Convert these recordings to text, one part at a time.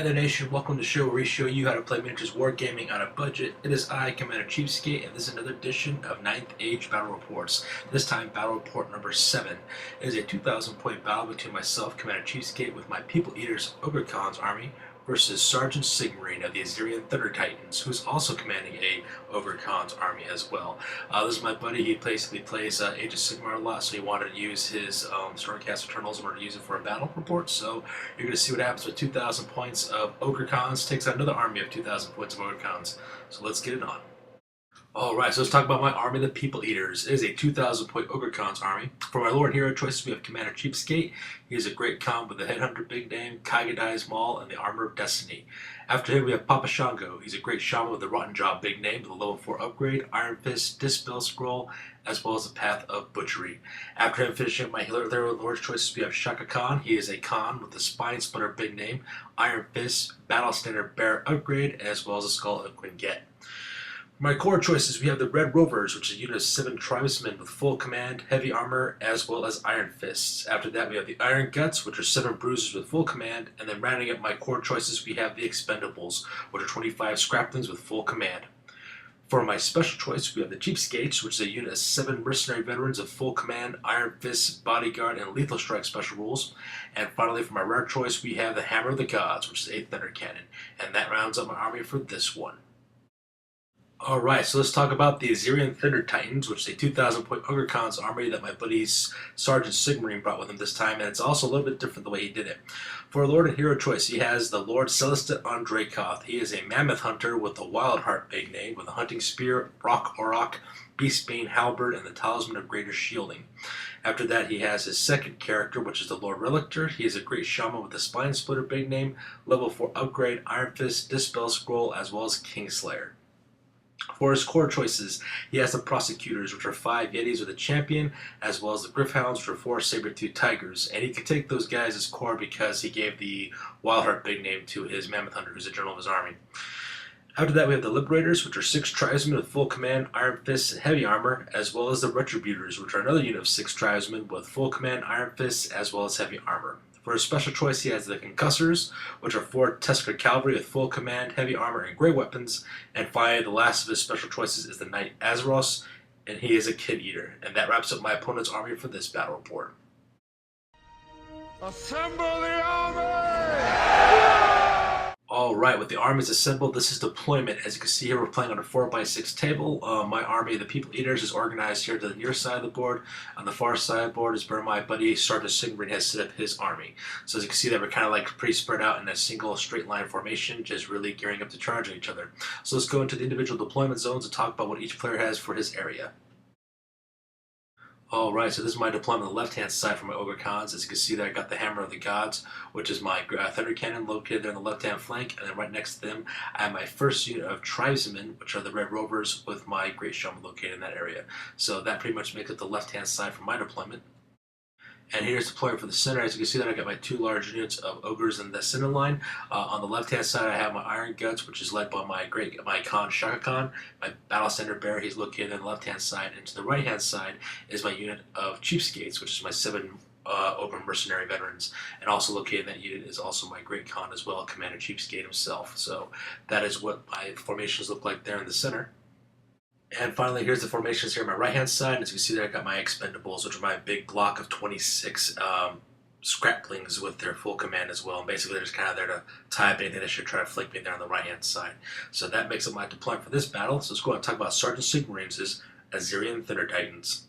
Hey there, Nation. Welcome to the show where we show you how to play miniatures wargaming on a budget. It is I, Commander CheapSkate, and this is another edition of Ninth Age Battle Reports. This time, Battle Report number 7. It is a 2,000-point battle between myself, Commander CheapSkate, with my People Eaters, Ogre Khan's army, versus Sergeant Sigmarine of the Assyrian Thunder Titans, who's also commanding a Ogre Khan's army as well. This is my buddy. He basically plays Age of Sigmar a lot, so he wanted to use his Stormcast Eternals in order to use it for a battle report. So you're going to see what happens with 2,000 points of Ogre Khans takes out another army of 2,000 points of Ogre Khans. So let's get it on. Alright, so let's talk about my army, the People Eaters. It is a 2,000-point Ogre Khan's army. For my Lord Hero choices, we have Commander CheapSkate. He is a great Khan with the Headhunter big name, Kaigadai's Maul, and the Armor of Destiny. After him, we have Papa Shango. He's a great Shaman with the Rotten Jaw big name, with a level 4 upgrade, Iron Fist, Dispel Scroll, as well as the Path of Butchery. After him, finishing my Healer Lord's choices, we have Shaka Khan. He is a Khan with the Spine Splitter big name, Iron Fist, Battle Standard Bear upgrade, as well as a Skull of Quinget. For my core choices, we have the Red Rovers, which is a unit of 7 tribesmen with full command, heavy armor, as well as Iron Fists. After that, we have the Iron Guts, which are 7 bruisers with full command, and then rounding up my core choices, we have the Expendables, which are 25 scraplings with full command. For my special choice, we have the CheapSkates, which is a unit of 7 mercenary veterans of full command, Iron Fists, Bodyguard, and Lethal Strike special rules. And finally, for my rare choice, we have the Hammer of the Gods, which is a Thunder Cannon. And that rounds up my army for this one. Alright, so let's talk about the Assyrian Thunder Titans, which is a 2,000-point Ogre Khan's army that my buddy's Sergeant Sigmarine brought with him this time, and it's also a little bit different the way he did it. For a Lord and Hero choice, he has the Lord Celestin on Dracoth. He is a Mammoth Hunter with the Wild Heart big name, with a Hunting Spear, Rock Auroch, Beastbane Halberd, and the Talisman of Greater Shielding. After that, he has his second character, which is the Lord Relictor. He is a great Shaman with the Spine Splitter big name, level 4 upgrade, Iron Fist, Dispel Scroll, as well as Kingslayer. For his core choices, he has the Prosecutors, which are 5 Yetis with a champion, as well as the Griffhounds, which are 4 Saber-Tooth Tigers. And he could take those guys as core because he gave the Wildheart big name to his Mammoth Hunter, who's a general of his army. After that, we have the Liberators, which are 6 tribesmen with full command, Iron Fists, and heavy armor, as well as the Retributors, which are another unit of 6 tribesmen with full command, Iron Fists, as well as heavy armor. For his special choice, he has the Concussors, which are 4 Tusker Cavalry with full command, heavy armor, and great weapons. And finally, the last of his special choices is the Knight Azeros, and he is a Kid Eater. And that wraps up my opponent's army for this battle report. Assemble the army! Alright, with the armies assembled, this is deployment. As you can see here, we're playing on a 4x6 table. My army, the People Eaters, is organized here to the near side of the board. On the far side of the board is where my buddy Sergeant Sigmarine has set up his army. So as you can see, that we're kind of like pretty spread out in a single straight line formation, just really gearing up to charge each other. So let's go into the individual deployment zones and talk about what each player has for his area. Alright, so this is my deployment on the left-hand side for my Ogre Khans. As you can see there, I got the Hammer of the Gods, which is my Thunder Cannon located there on the left-hand flank, and then right next to them, I have my first unit of Tribesmen, which are the Red Rovers, with my Great Shaman located in that area. So that pretty much makes up the left-hand side for my deployment. And here's deployment for the center. As you can see there, I got my 2 large units of Ogres in the center line. On the left-hand side, I have my Iron Guts, which is led by my Khan, Shaka Khan. My Battle Standard Bear, he's located on the left-hand side. And to the right-hand side is my unit of CheapSkates, which is my 7 Ogre Mercenary Veterans. And also located in that unit is also my Great Khan as well, Commander CheapSkate himself. So that is what my formations look like there in the center. And finally, here's the formations here on my right-hand side. As you can see there, I got my Expendables, which are my big block of 26 scraplings with their full command as well. And basically, they're just kind of there to tie up anything that should try to flank me there on the right-hand side. So that makes up my deployment for this battle. So let's go and talk about Sergeant Sigmarine's Assyrian Thunder Titans.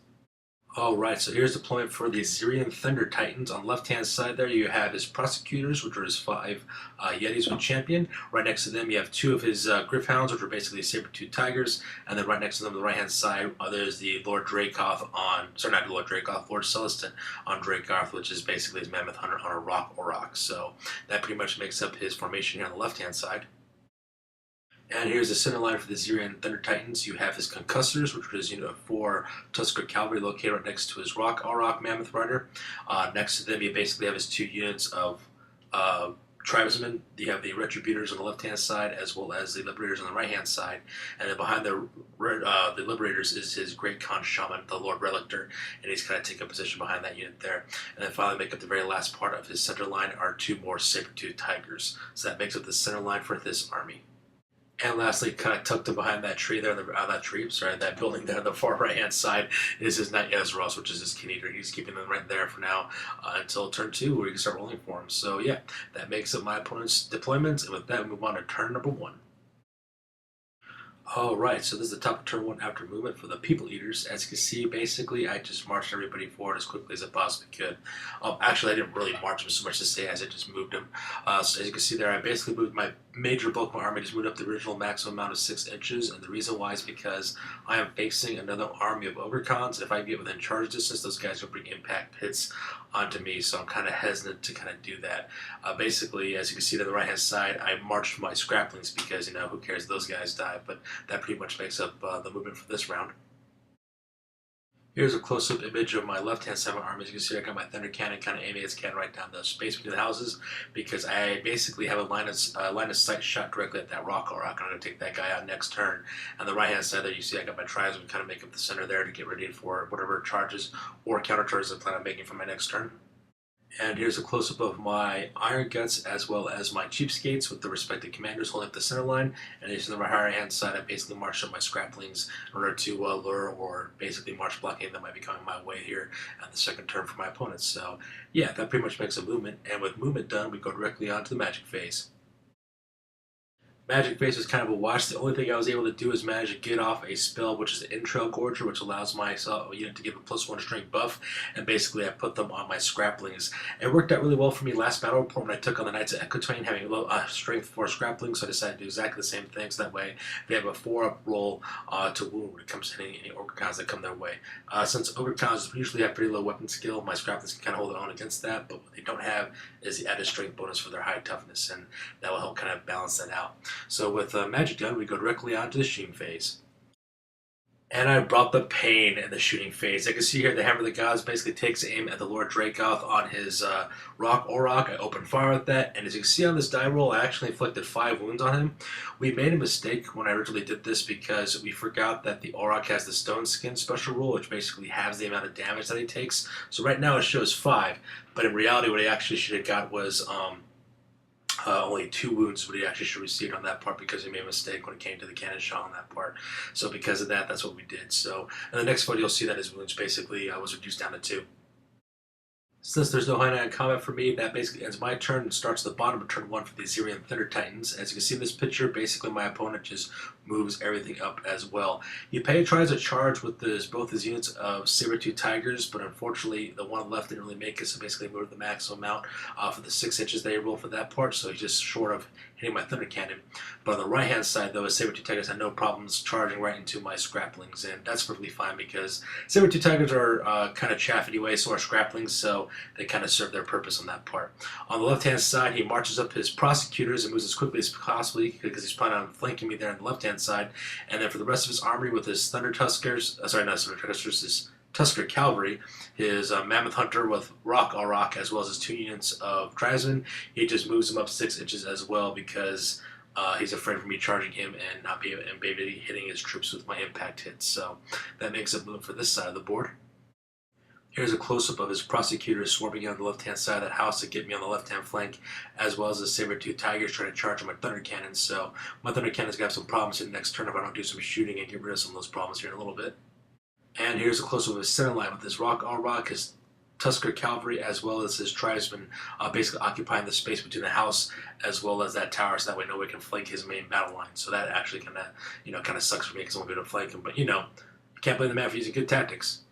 Alright, so here's deployment for the Assyrian Thunder Titans. On the left-hand side there, you have his Prosecutors, which are his 5 Yetis with Champion. Right next to them, you have 2 of his Griffhounds, which are basically Saber-Tooth Tigers. And then right next to them, on the right-hand side, there's the Lord Dracoth on... Sorry, not Lord Dracoth, Lord Celestin on Dracoth, which is basically his Mammoth Hunter on a Rock Auroch. So that pretty much makes up his formation here on the left-hand side. And here's the center line for the Assyrian Thunder Titans. You have his Concussors, which is a unit of 4 Tusker Cavalry located right next to his Rock Auroch Mammoth Rider. Next to them, you basically have his 2 units of tribesmen, you have the retributors on the left hand side as well as the liberators on the right hand side, and then behind the liberators is his great Khan shaman, the Lord Relictor, and he's kind of taking a position behind that unit there. And then finally, make up the very last part of his center line are two more saber-tooth tigers. So that makes up the center line for this army. And lastly, kind of tucked in behind that tree there, that building there on the far right-hand side is his Knight Yazros, which is his King Eater. He's keeping them right there for now until turn 2, where you can start rolling for him. So yeah, that makes up my opponent's deployments, and with that, we move on to turn number 1. Alright, so this is the top of turn 1 after movement for the People Eaters. As you can see, basically, I just marched everybody forward as quickly as I possibly could. Actually, I didn't really march them so much to say as I just moved them. So as you can see there, I basically moved my major bulk of my army, just moved up the original maximum amount of 6 inches, and the reason why is because I am facing another army of Ogre Khans, and if I get within charge distance, those guys will bring impact hits onto me, so I'm kind of hesitant to kind of do that. Basically, as you can see to the right-hand side, I marched my scraplings because, who cares, those guys die, but that pretty much makes up the movement for this round. Here's a close-up image of my left-hand side of my army. As you can see, I got my Thunder Cannon kind of aiming its cannon right down the space between the houses because I basically have a line of sight shot directly at that rock. I'm going to take that guy out next turn. On the right-hand side there, you see I got my tribesmen kind of make up the center there to get ready for whatever charges or counter charges I plan on making for my next turn. And here's a close-up of my Iron Guts as well as my CheapSkates with the respective commanders holding up the center line. And as on the right-hand side, I basically marched up my scraplings in order to lure or basically march blocking that might be coming my way here at the second turn for my opponents. So yeah, that pretty much makes a movement. And with movement done, we go directly on to the magic phase. Magic phase was kind of a wash. The only thing I was able to do is manage to get off a spell, which is an Intrail Gorger, which allows my unit to give a +1 strength buff, and basically I put them on my scraplings. It worked out really well for me last battle report when I took on the Knights of Ecotwain, having low strength 4 scraplings, so I decided to do exactly the same thing, so that way they have a 4-up roll to wound when it comes to hitting any Ogre Khans that come their way. Since Ogre Khans usually have pretty low weapon skill, my scraplings can kind of hold it on against that, but what they don't have is the added strength bonus for their high toughness, and that will help kind of balance that out. So with Magic Gun, we go directly on to the shooting phase. And I brought the pain in the shooting phase. I can see here the Hammer of the Gods basically takes aim at the Lord Dracoth on his Rock Auroch. I open fire with that, and as you can see on this die roll, I actually inflicted 5 wounds on him. We made a mistake when I originally did this because we forgot that the Auroch has the Stone Skin special rule, which basically halves the amount of damage that he takes. So right now it shows 5, but in reality what he actually should have got was only 2 wounds what he actually should have received on that part because he made a mistake when it came to the cannon shot on that part. So because of that, that's what we did. So in the next photo, you'll see that his wounds basically was reduced down to 2. Since there's no high 9 combat for me, that basically ends my turn and starts at the bottom of turn 1 for the Azerian Thunder Titans. As you can see in this picture, basically my opponent just moves everything up as well. Yupei tries a charge with both his units of Saber-Tooth Tigers, but unfortunately the one left didn't really make it, so basically moved the maximum amount for the 6 inches they roll for that part, so he's just short of hitting my Thunder Cannon. But on the right-hand side, though, his Saber-Tooth Tigers had no problems charging right into my Scraplings, and that's perfectly fine because Saber-Tooth Tigers are kind of chaff anyway, so are Scraplings, so they kind of serve their purpose on that part. On the left-hand side, he marches up his Prosecutors and moves as quickly as possible because he's planning on flanking me there on the left-hand side. And then for the rest of his army with his Thunder Tuskers, his Tusker Cavalry, his Mammoth Hunter with Rock Auroch, as well as his 2 units of Tribesmen, he just moves them up 6 inches as well because he's afraid of me charging him and not be hitting his troops with my impact hits. So that makes it move for this side of the board. Here's a close-up of his Prosecutors swarming on the left-hand side of that house to get me on the left-hand flank, as well as the Saber-Tooth Tigers trying to charge on my Thunder Cannons. So my Thunder Cannons got some problems in the next turn if I don't do some shooting and get rid of some of those problems here in a little bit. And here's a close-up of his center line with his Rock Auroch, his Tusker Cavalry, as well as his Tribesmen basically occupying the space between the house as well as that tower, so that way nobody can flank his main battle line. So that actually kind of sucks for me because I won't be able to flank him. But you can't blame the man for using good tactics.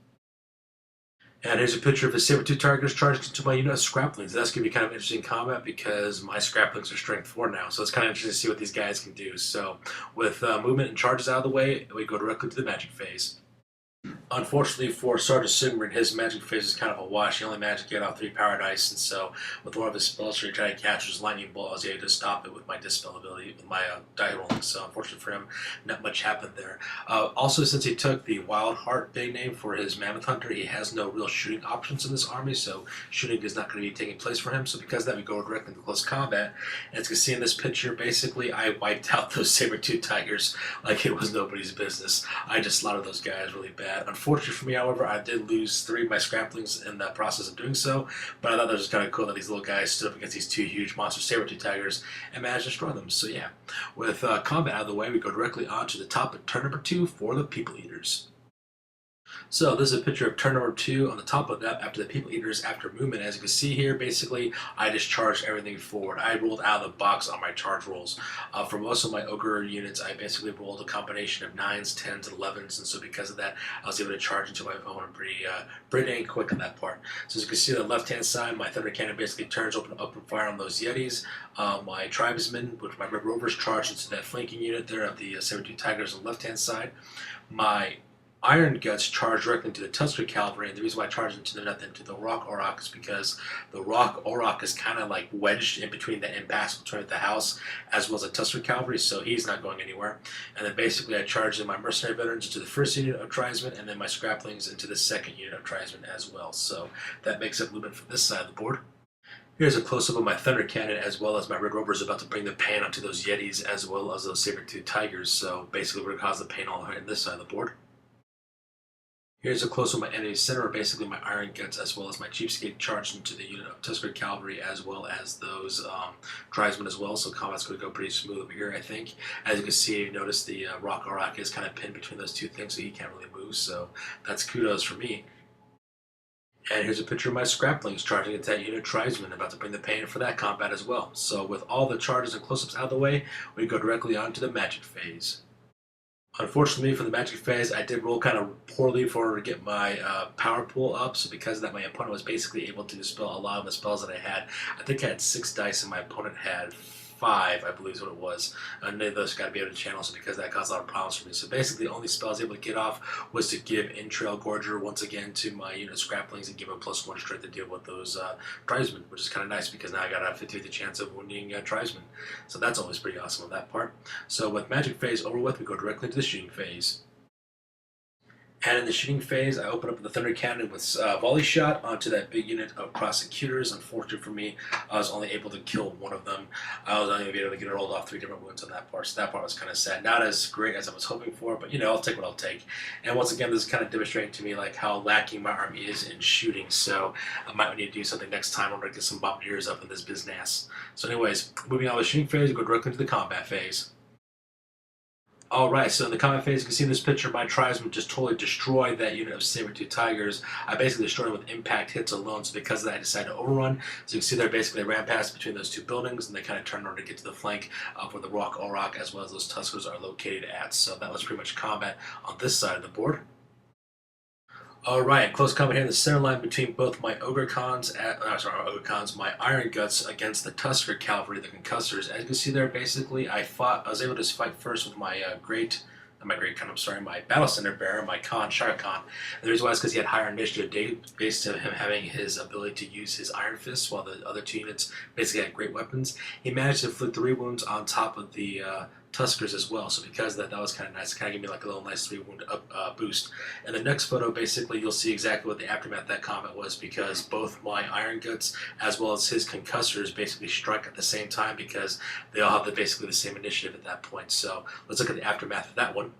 And here's a picture of his Saber-Tooth Tigers charging into my unit of Scraplings. That's going to be kind of interesting combat because my Scraplings are strength 4 now. So it's kind of interesting to see what these guys can do. So with movement and charges out of the way, we go directly to the magic phase. Unfortunately for Sergeant Sigmund, his magic phase is kind of a wash. He only managed to get off 3 Paradise, and so with one of his spells, he tried to catch his lightning bolt. I was able to stop it with my dispel ability, with my die rolling. So unfortunately for him, not much happened there. Also, since he took the Wild Heart big name for his Mammoth Hunter, he has no real shooting options in this army, so shooting is not going to be taking place for him. So because of that, we go directly into close combat. And as you can see in this picture, basically I wiped out those saber-tooth tigers like it was nobody's business. I just slaughtered those guys really bad. Unfortunately for me, however, I did lose 3 of my scraplings in the process of doing so, but I thought that was kind of cool that these little guys stood up against these 2 huge monster saber-tooth tigers and managed to destroy them. So yeah, with combat out of the way, we go directly on to the top of turn number 2 for the People Eaters. So this is a picture of turn number 2 on the top of that after the People Eaters after movement. As you can see here, basically, I just charged everything forward. I rolled out of the box on my charge rolls. For most of my Ogre units, I basically rolled a combination of 9s, 10s, and 11s, and so because of that, I was able to charge into my opponent pretty dang quick on that part. So as you can see on the left-hand side, my Thunder Cannon basically turns open fire on those Yetis. My Tribesmen, which my Red Rovers, charged into that flanking unit there of the Saber-Tooth Tigers on the left-hand side. My Iron Guts charge directly into the Tusker Cavalry, and the reason why I charge into the Rock Auroch is because the Rock Auroch is kind of like wedged in between the impasse between the house as well as the Tusker Cavalry, so he's not going anywhere. And then basically I charge in my Mercenary Veterans into the first unit of Tribesmen, and then my Scraplings into the second unit of Tribesmen as well. So that makes up movement for this side of the board. Here's a close-up of my Thunder Cannon as well as my Red Rovers about to bring the pain onto those Yetis as well as those Saber-Tooth Tigers, so basically we're going to cause the pain all on this side of the board. Here's a close-up of my enemy center, or basically my Iron Guts, as well as my CheapSkate charged into the unit of Tusker Cavalry, as well as those Tribesmen as well. So combat's going to go pretty smooth over here, I think. As you can see, you notice the Rock Auroch is kind of pinned between those 2 things, so he can't really move. So that's kudos for me. And here's a picture of my Scraplings charging into that unit of Tribesmen, about to bring the pain for that combat as well. So with all the charges and close-ups out of the way, we go directly on to the magic phase. Unfortunately for the magic phase, I did roll kind of poorly to get my power pool up, so because of that my opponent was basically able to dispel a lot of the spells that I had. I think I had 6 dice and my opponent had 5, I believe is what it was. None of those got to be able to channel, so because that caused a lot of problems for me. So basically the only spell I was able to get off was to give Entrail Gorger once again to my unit of Scraplings and give them +1 strength to deal with those Tribesmen, which is kind of nice because now I got a 50-50 chance of wounding Tribesmen. So that's always pretty awesome on that part. So with magic phase over with, we go directly to the shooting phase. And in the shooting phase, I open up the Thunder Cannon with volley shot onto that big unit of prosecutors. Unfortunately for me, I was only able to kill one of them. I was only able to get it rolled off 3 different wounds on that part, so that part was kind of sad. Not as great as I was hoping for, but you know, I'll take what I'll take. And once again, this is kind of demonstrating to me like how lacking my army is in shooting, so I might need to do something next time in order to get some bombardiers up in this business. So anyways, moving on to the shooting phase, we go directly into the combat phase. Alright, so in the combat phase, you can see in this picture, my Tribesmen just totally destroyed that unit of Saber-Tooth Tigers. I basically destroyed them with impact hits alone, so because of that, I decided to overrun. So you can see there, basically, they ran past between those 2 buildings, and they kind of turned in order to get to the flank of where the Rock Auroch, as well as those Tuskers, are located at. So that was pretty much combat on this side of the board. Alright, close combat here in the center line between both my Ogre Khans, my Iron Guts against the Tusker Cavalry, the Concussors. As you can see there, basically, I was able to fight first with my my Battle Center Bearer, my Khan, Saga Khan. And the reason why is because he had higher initiative based on him having his ability to use his Iron Fist, while the other 2 units basically had great weapons. He managed to inflict 3 wounds on top of the Tuskers as well, so because of that was kind of nice. It kind of gave me like a little nice 3 wound boost. And the next photo, basically, you'll see exactly what the aftermath of that combat was, because both my Iron Guts as well as his Concussors basically strike at the same time, because they all have basically the same initiative at that point. So let's look at the aftermath of that one.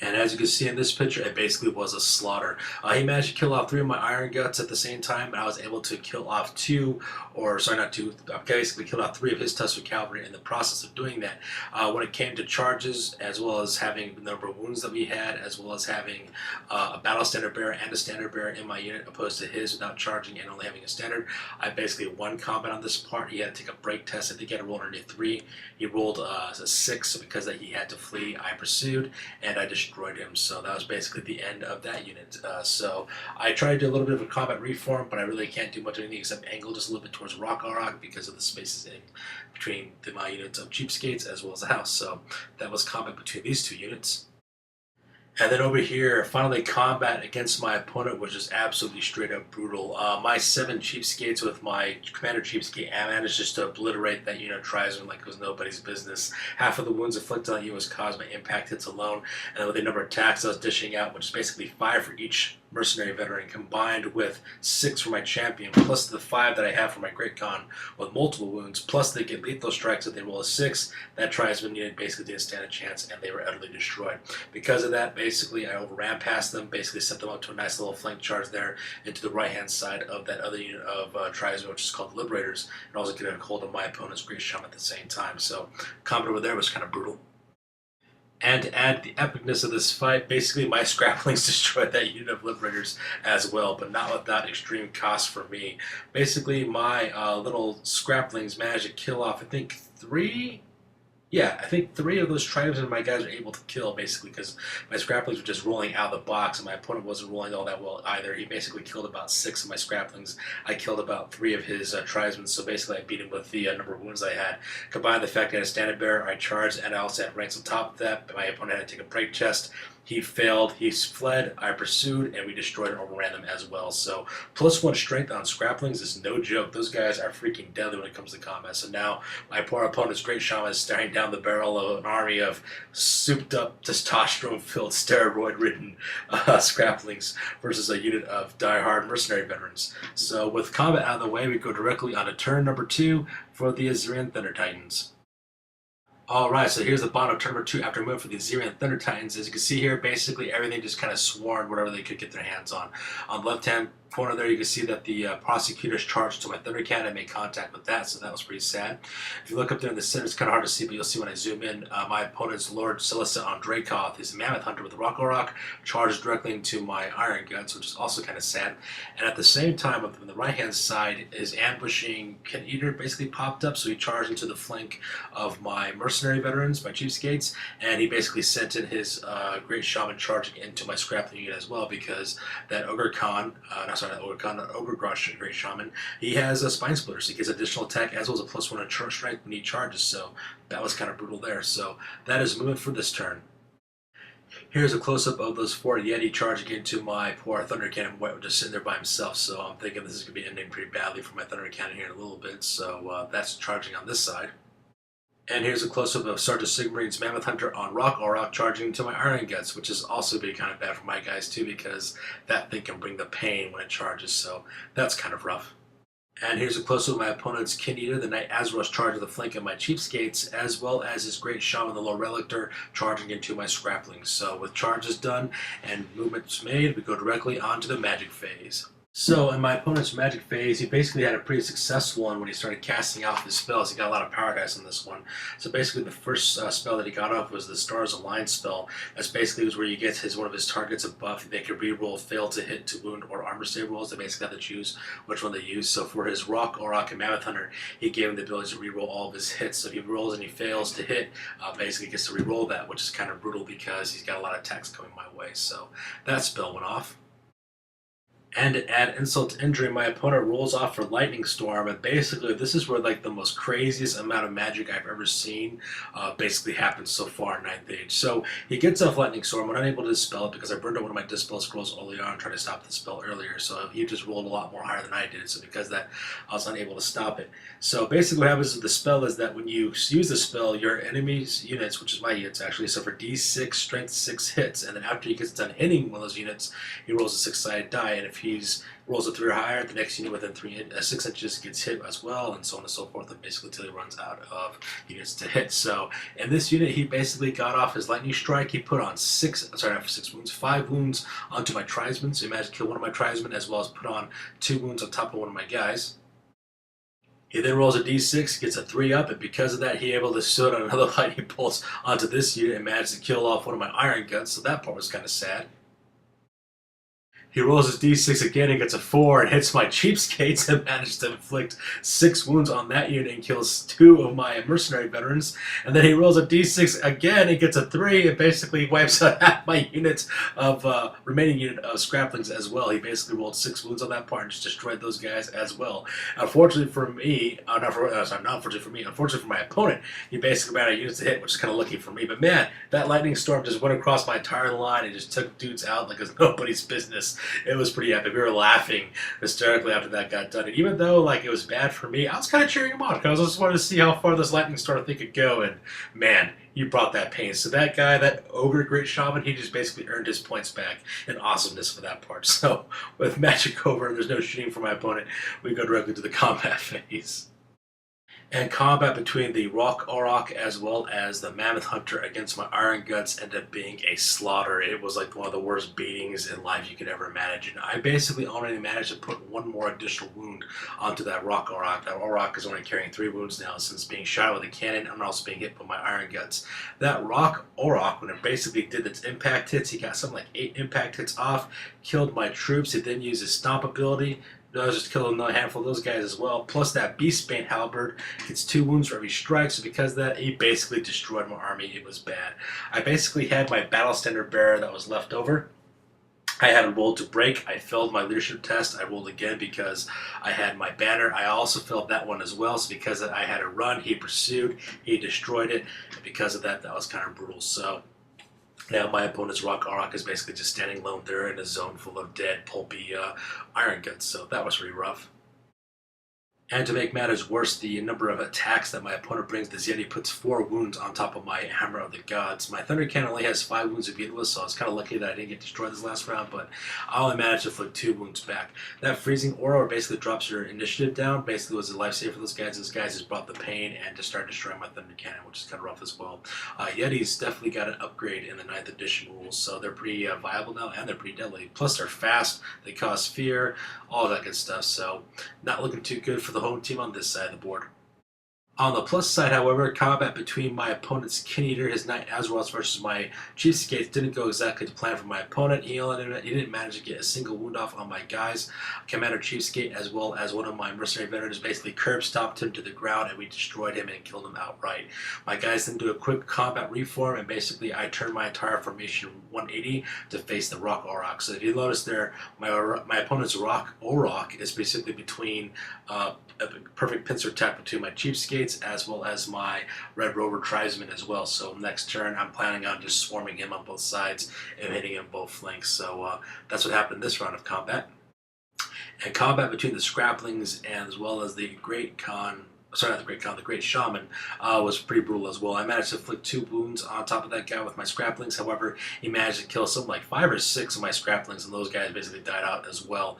And as you can see in this picture, it basically was a slaughter. He managed to kill off 3 of my Iron Guts at the same time, and I was able to kill off 2, or sorry, not 2, I basically killed off 3 of his Tusker Cavalry in the process of doing that. When it came to charges, as well as having the number of wounds that we had, as well as having a Battle Standard Bearer and a Standard Bearer in my unit, opposed to his without charging and only having a Standard, I basically won combat on this part. He had to take a break test. I think he had to roll under 3. He rolled a 6, so because that he had to flee, I pursued, and I destroyed him. So that was basically the end of that unit. So I tried to do a little bit of a combat reform, but I really can't do much of anything except angle just a little bit towards Rock Auroch because of the spaces in between my units of CheapSkates as well as the house. So that was combat between these 2 units. And then over here, finally, combat against my opponent was just absolutely straight up brutal. My 7 cheapskates with my commander cheapskate, I managed just to obliterate that unit tribesman like it was nobody's business. Half of the wounds inflicted on you was caused by impact hits alone, and with the number of attacks I was dishing out, which is basically 5 for each mercenary veteran, combined with 6 for my champion, plus the 5 that I have for my Great Khan with multiple wounds, plus they get lethal strikes if they roll a 6. That tribesman unit basically didn't stand a chance, and they were utterly destroyed. Because of that, basically, I overran past them, basically sent them up to a nice little flank charge there into the right-hand side of that other unit of tribesmen, which is called the Liberators, and also getting a hold of my opponent's Great Shaman at the same time. So, combat over there was kind of brutal. And to add the epicness of this fight, basically my scrapplings destroyed that unit of Liberators as well, but not without extreme cost for me. Basically, my little scrapplings managed to kill off, I think, 3? Yeah, I think 3 of those tribes and my guys were able to kill, basically, because my scrapplings were just rolling out of the box, and my opponent wasn't rolling all that well either. He basically killed about 6 of my scrapplings. I killed about 3 of his tribesmen, so basically I beat him with the number of wounds I had. Combined with the fact I had a standard bearer, I charged, and I also had ranks on top of that, but my opponent had to take a break chest. He failed, he fled, I pursued, and we destroyed and overran them as well. So, +1 strength on scrapplings is no joke. Those guys are freaking deadly when it comes to combat. So now, my poor opponent's Great Shaman is staring down the barrel of an army of souped-up, testosterone-filled, steroid-ridden scrapplings versus a unit of die-hard mercenary veterans. So, with combat out of the way, we go directly on to turn number 2 for the Azerian Thunder Titans. Alright, so here's the bottom of turn number 2 after moving for the Azerian Thunder Titans. As you can see here, basically everything just kind of swarmed whatever they could get their hands on. On the left-hand corner there, you can see that the prosecutors charged to my Thunder Cannon and made contact with that, so that was pretty sad. If you look up there in the center, it's kind of hard to see, but you'll see when I zoom in, my opponent's Lord Celista on Dracoth, his Mammoth Hunter with the Rock, charged directly into my Iron Guts, which is also kind of sad. And at the same time, on the right-hand side, his ambushing Kid Eater basically popped up, so he charged into the flank of my mercenary veterans, my cheapskates, and he basically sent in his Great Shaman charging into my scrapping unit as well, because that Ogre Khan, Ogre Great Shaman, he has a Spine Splitter, so he gets additional attack as well as a +1 on strength when he charges, so that was kind of brutal there. So that is movement for this turn. Here's a close-up of those 4 Yeti charging into my poor Thunder Cannon, just sitting there by himself, so I'm thinking this is going to be ending pretty badly for my Thunder Cannon here in a little bit, so that's charging on this side. And here's a close-up of Sergeant Sigmarin's Mammoth Hunter on Rock charging into my Iron Guts, which is also be kind of bad for my guys too, because that thing can bring the pain when it charges, so that's kind of rough. And here's a close-up of my opponent's Kid Eater, the Knight Azeroth charging the flank of my Cheapskates, as well as his Great Shaman, the Low Relictor, charging into my Scrapplings. So with charges done and movements made, we go directly onto the magic phase. So in my opponent's magic phase, he basically had a pretty successful one when he started casting off his spells. He got a lot of power dice on this one. So basically the first spell that he got off was the Stars Align spell. That's basically where you get one of his targets a buff. They can re-roll fail to hit, to wound, or armor save rolls. They basically have to choose which one they use. So for his Rock and Mammoth Hunter, he gave him the ability to re-roll all of his hits. So if he rolls and he fails to hit, basically he gets to re-roll that, which is kind of brutal because he's got a lot of attacks coming my way. So that spell went off. And to add insult to injury, my opponent rolls off for Lightning Storm, and basically this is where like the most craziest amount of magic I've ever seen basically happens so far in 9th Age. So he gets off Lightning Storm, I'm unable to dispel it because I burned out one of my Dispel Scrolls early on trying to stop the spell earlier, so he just rolled a lot more higher than I did, so because of that I was unable to stop it. So basically what happens with the spell is that when you use the spell, your enemy's units, which is my units actually, suffer D6 strength 6 hits, and then after he gets done hitting one of those units, he rolls a 6-sided die, and if he rolls a 3 or higher, the next unit within 6 inches gets hit as well, and so on and so forth, and basically until he runs out of units to hit. So in this unit, he basically got off his Lightning Strike. He put on 5 wounds onto my tribesmen, so he managed to kill one of my tribesmen as well as put on 2 wounds on top of one of my guys. He then rolls a d6, gets a 3 up, and because of that, he able to stood on another lightning bolts onto this unit and managed to kill off one of my Iron Guns, so that part was kind of sad. He rolls his d6 again and gets a 4 and hits my cheapskates and manages to inflict 6 wounds on that unit and kills 2 of my mercenary veterans. And then he rolls a d6 again and gets a 3 and basically wipes out half my units of remaining unit of scraplings as well. He basically rolled 6 wounds on that part and just destroyed those guys as well. Unfortunately for me, not unfortunately for me, unfortunately for my opponent, he basically ran out of units to hit, which is kind of lucky for me. But man, that lightning storm just went across my entire line and just took dudes out like it's nobody's business. It was pretty epic. We were laughing hysterically after that got done. And even though like it was bad for me, I was kind of cheering him on because I just wanted to see how far this lightning storm thing could go. And man, you brought that pain. So that guy, that Ogre Great Shaman, he just basically earned his points back in awesomeness for that part. So with magic over and there's no shooting for my opponent, we go directly to the combat phase. And combat between the Rock Auroch as well as the Mammoth Hunter against my Iron Guts ended up being a slaughter. It was like one of the worst beatings in life you could ever imagine. I basically only managed to put 1 more additional wound onto that Rock Auroch. That Auroch is only carrying 3 wounds now since being shot with a cannon and also being hit by my Iron Guts. That Rock Auroch, when it basically did its impact hits, he got something like 8 impact hits off, killed my troops. He then used his Stomp ability. I was just killing a handful of those guys as well. Plus that Beastbane Halberd gets 2 wounds for every strike, so because of that, he basically destroyed my army. It was bad. I basically had my Battle Standard Bearer that was left over. I had a roll to break. I failed my leadership test. I rolled again because I had my banner. I also failed that one as well, so because of that, I had a run. He pursued. He destroyed it. And because of that, that was kind of brutal. So now my opponent's Rock Auroch is basically just standing alone there in a zone full of dead, pulpy Iron Guts, so that was pretty rough. And to make matters worse, the number of attacks that my opponent brings, this Yeti puts 4 wounds on top of my Hammer of the Gods. My Thunder Cannon only has 5 wounds to begin with, so I was kind of lucky that I didn't get destroyed this last round, but I only managed to inflict 2 wounds back. That Freezing Aura basically drops your initiative down. Basically was a lifesaver for those guys. Those guys just brought the pain and just started destroying my Thunder Cannon, which is kind of rough as well. Yetis definitely got an upgrade in the 9th edition rules, so they're pretty viable now, and they're pretty deadly. Plus they're fast, they cause fear, all that good stuff, so not looking too good for the home team on this side of the board. On the plus side, however, combat between my opponent's Kin Eater, his Knight Azeroth, versus my CheapSkate didn't go exactly to plan for my opponent. He didn't manage to get a single wound off on my guys. Commander CheapSkate, as well as one of my mercenary veterans, basically curb stomped him to the ground, and we destroyed him and killed him outright. My guys then do a quick combat reform, and basically I turned my entire formation 180 to face the Rock Auroch. So if you notice there, my opponent's Rock Auroch is basically between a perfect pincer attack between my CheapSkates as well as my Red Rover Tribesmen as well. So next turn I'm planning on just swarming him on both sides and hitting him both flanks. So that's what happened in this round of combat. And combat between the Scraplings and as well as the Great Khan, sorry, not the Great Khan, the Great Shaman, was pretty brutal as well. I managed to inflict 2 wounds on top of that guy with my Scraplings. However, he managed to kill something like 5 or 6 of my Scraplings, and those guys basically died out as well.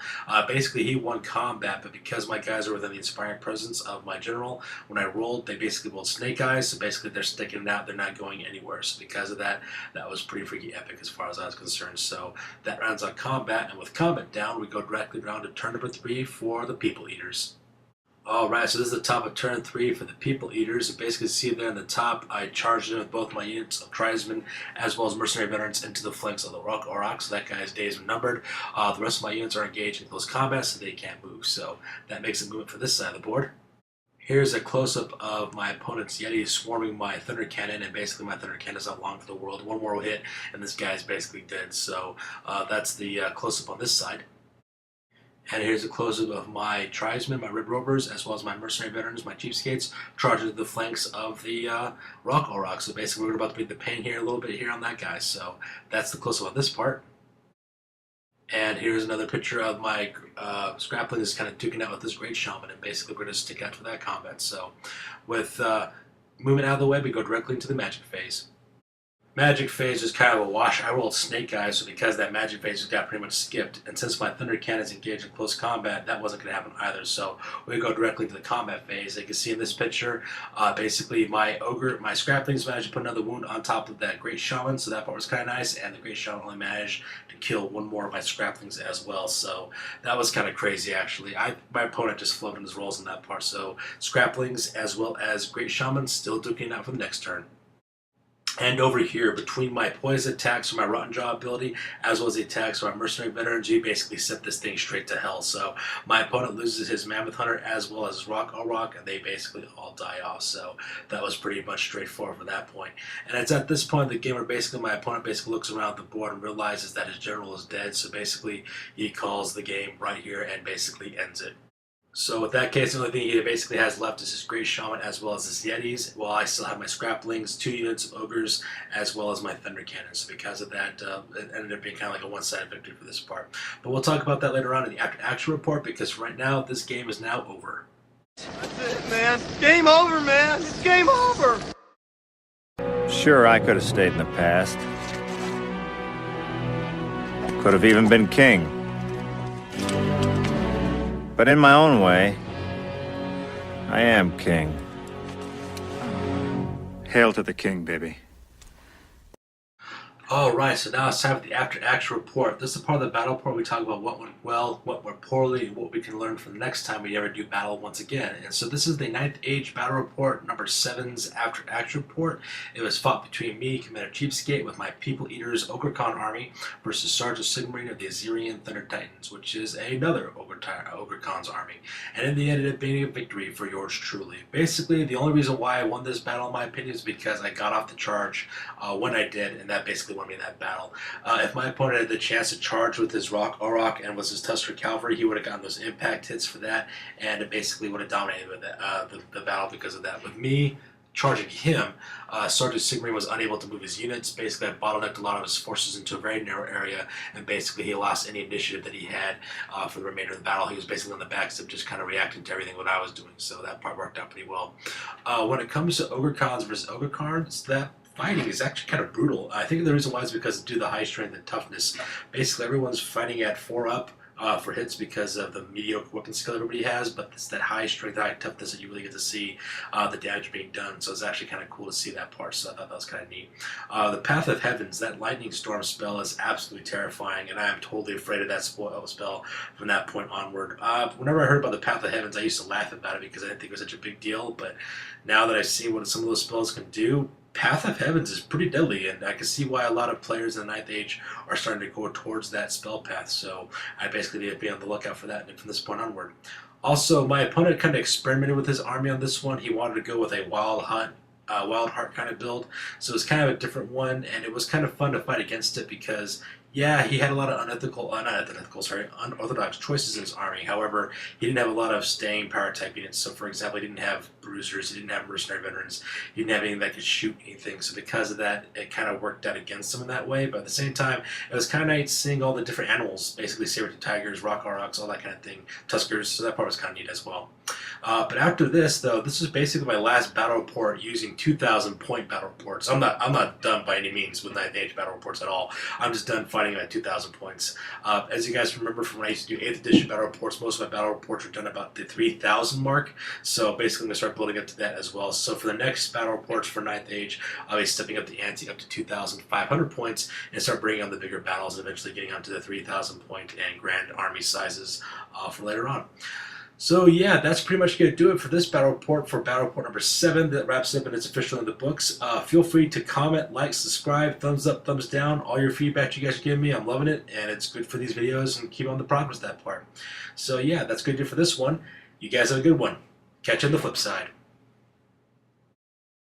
Basically, he won combat, but because my guys are within the inspiring presence of my general, when I rolled, they basically rolled Snake Eyes, so basically they're sticking it out, they're not going anywhere. So because of that, that was pretty freaky epic as far as I was concerned. So that rounds on combat, and with combat down, we go directly down to turn number 3 for the People Eaters. Alright, so this is the top of turn 3 for the People Eaters. You basically see there in the top, I charged in with both my units of tribesmen as well as mercenary veterans into the flanks of the Rock Auroch, so that guy's days are numbered. The rest of my units are engaged in close combat, so they can't move, so that makes a movement for this side of the board. Here's a close-up of my opponent's Yeti swarming my Thunder Cannon, and basically my Thunder Cannon is not long for the world. 1 more hit, and this guy's basically dead, so that's the close-up on this side. And here's a close-up of my tribesmen, my Red Rovers, as well as my mercenary veterans, my CheapSkates, charging to the flanks of the Rock Auroch. So basically we're about to beat the pain here a little bit here on that guy. So that's the close-up on this part. And here's another picture of my Scraplings kind of duking out with this Great Shaman, and basically we're going to stick out for that combat. So with moving out of the way, we go directly into the Magic phase. Magic phase is kind of a wash. I rolled Snake Eyes, so because that Magic phase just got pretty much skipped, and since my Thunder Cannon is engaged in close combat, that wasn't going to happen either. So we go directly to the combat phase. You can see in this picture, basically my Scraplings managed to put another wound on top of that Great Shaman, so that part was kind of nice, and the Great Shaman only managed to kill 1 more of my Scraplings as well. So that was kind of crazy, actually. My opponent just floated his rolls in that part. So Scraplings as well as Great Shaman still duking out for the next turn. And over here, between my poison attacks or my rotten jaw ability, as well as the attacks of my mercenary veterans, you basically sent this thing straight to hell. So my opponent loses his mammoth hunter as well as his rock and they basically all die off. So that was pretty much straightforward from that point. And it's at this point in the game where basically my opponent basically looks around the board and realizes that his general is dead. So basically he calls the game right here and basically ends it. So with that case, the only thing he basically has left is his Great Shaman as well as his Yetis, while I still have my Scraplings, 2 units of Ogres, as well as my Thunder Cannon. So because of that, it ended up being kind of like a one-sided victory for this part. But we'll talk about that later on in the after action report, because right now, this game is now over. That's it, man. Game over, man. It's game over. Sure, I could have stayed in the past. Could have even been king. But in my own way, I am king. Hail to the king, baby. Alright, so now it's time for the after action report. This is the part of the battle report we talk about what went well, what went poorly, and what we can learn for the next time we ever do battle once again. And so this is the 9th Age battle report, number 7's after action report. It was fought between me, Commander CheapSkate, with my People Eaters Ogre Khan army versus Sergeant Sigmarine of the Azerian Thunder Titans, which is another Ogre Khan's army. And in the end, it ended up being a victory for yours truly. Basically, the only reason why I won this battle, in my opinion, is because I got off the charge when I did, and that basically won me that battle. If my opponent had the chance to charge with his rock and was his Tusker Cavalry, he would have gotten those impact hits for that, and it basically would have dominated with the battle because of that. With me charging him, Sergeant Sigmarine was unable to move his units. Basically, I bottlenecked a lot of his forces into a very narrow area, and basically he lost any initiative that he had for the remainder of the battle. He was basically on the backstep, just kind of reacting to everything what I was doing, so that part worked out pretty well. When it comes to Ogre Khans versus Ogre Khans, that fighting is actually kind of brutal. I think the reason why is because due to the high strength and toughness. Basically, everyone's fighting at 4 up for hits because of the mediocre weapon skill everybody has, but it's that high strength, high toughness that you really get to see the damage being done. So it's actually kind of cool to see that part, so I thought that was kind of neat. The Path of Heavens, that lightning storm spell is absolutely terrifying, and I am totally afraid of that spell from that point onward. Whenever I heard about the Path of Heavens, I used to laugh about it because I didn't think it was such a big deal, but now that I see what some of those spells can do, Path of Heavens is pretty deadly, and I can see why a lot of players in the 9th Age are starting to go towards that spell path, so I basically need to be on the lookout for that from this point onward. Also, my opponent kind of experimented with his army on this one. He wanted to go with a Wild Heart kind of build, so it was kind of a different one, and it was kind of fun to fight against it because yeah, he had a lot of unorthodox choices in his army. However, he didn't have a lot of staying power type units. So, for example, he didn't have bruisers, he didn't have mercenary veterans, he didn't have anything that could shoot anything. So, because of that, it kind of worked out against him in that way. But at the same time, it was kind of nice seeing all the different animals, basically saber-tooth tigers, rock all that kind of thing, tuskers. So that part was kind of neat as well. But after this, though, this is basically my last battle report using 2,000 point battle reports. I'm not done by any means with 9th Age battle reports at all. I'm just done fighting at 2,000 points. As you guys remember from when I used to do 8th edition battle reports, most of my battle reports are done about the 3,000 mark. So basically, I'm going to start building up to that as well. So for the next battle reports for 9th Age, I'll be stepping up the ante up to 2,500 points and start bringing on the bigger battles and eventually getting onto the 3,000 point and grand army sizes for later on. So yeah, that's pretty much going to do it for this battle report, for battle report number 7. That wraps up and it's official in the books. Feel free to comment, like, subscribe, thumbs up, thumbs down. All your feedback you guys are giving me, I'm loving it, and it's good for these videos and keep on the progress that part. So yeah, that's going to do it for this one. You guys have a good one. Catch you on the flip side.